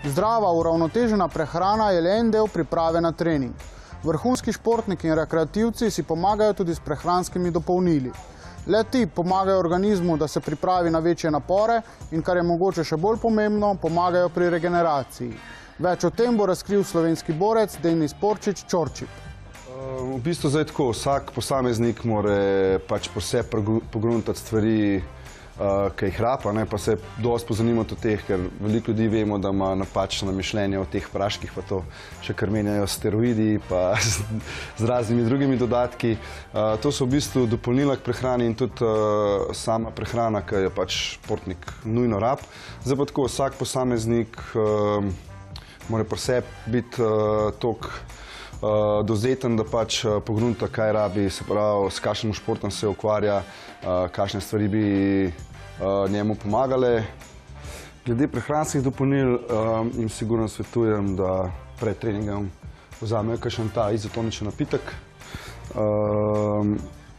Zdrava, uravnotežena prehrana je le en del priprave na trening. Vrhunski športniki in rekreativci si pomagajo tudi s prehranskimi dopolnili. Le ti pomagajo organizmu, da se pripravi na večje napore in, kar je mogoče še bolj pomembno, pomagajo pri regeneraciji. Več o tem bo razkril slovenski borec Denis Porčič Čorčip. V bistvu zdaj tako, vsak posameznik mora pač posebej pogruntati stvari, ki jih rapa, pa se dosti pozanimati o teh, ker veliko ljudi vemo, da ima napačno mišljenje o teh praških, pa to še kar menjajo steroidi, pa z raznimi drugimi dodatki. To so v bistvu dopolnila k prehrani in tudi sama prehrana, ki jo pač športnik nujno rab. Zdaj pa tako, vsak posameznik mora pri sebi biti toliko dovzeten, da pač pogrunta, kaj rabi, se pravi, s kakšnim športom se ukvarja, kakšne stvari bi njemu pomagale. Glede prehranskih dopolnil jim sigurno svetujem, da pred treningom vzamejo kakšen ta izotoničen napitek.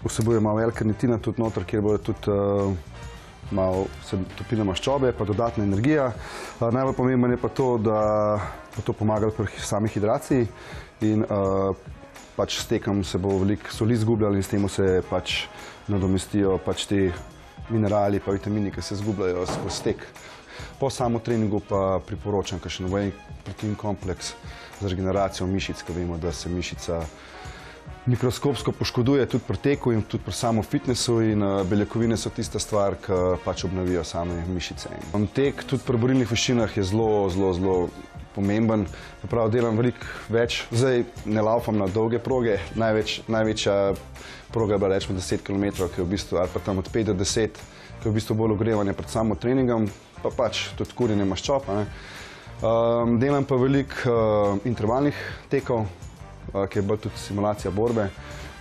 Vsebuje malo L-karnitina tudi noter, kjer bodo tudi malo topilne maščobe, pa dodatna energija. Najbolj pomembno je pa to, da bo to pomagalo pri sami hidraciji in pač s tekom se bo veliko soli izgubljalo in s tem se pač nadomestijo pač te minerali pa vitamini, ki se izgubljajo skozi tek. Po samo treningu pa priporočam kakšen whey protein kompleks za regeneracijo mišic, ker vemo, da se mišica mikroskopsko poškoduje tudi pri teku in tudi pri samem fitnessu in beljakovine so tista stvar, ki pač obnovijo same mišice. Tek tudi pri borilnih veščinah je zelo pomemben. Prav delam veliko več. Zdaj ne laufam na dolge proge. Največja proga je bila rečemo 10 km, ki je v bistvu, ali pa tam od 5 do 10, ki je v bistvu bolj ogrevanje pred samo treningom, pa pač tudi kurjenje maščob. Delam pa veliko intervalnih tekov, ki je bolj tudi simulacija borbe,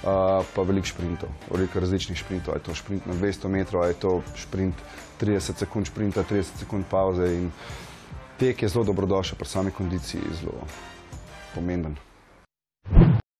pa veliko šprintov, veliko različnih šprintov. Je to šprint na 200 metrov, je to šprint 30 sekund šprinta, 30 sekund pauze in tek je zelo dobrodošel pri sami kondiciji, zelo pomemben.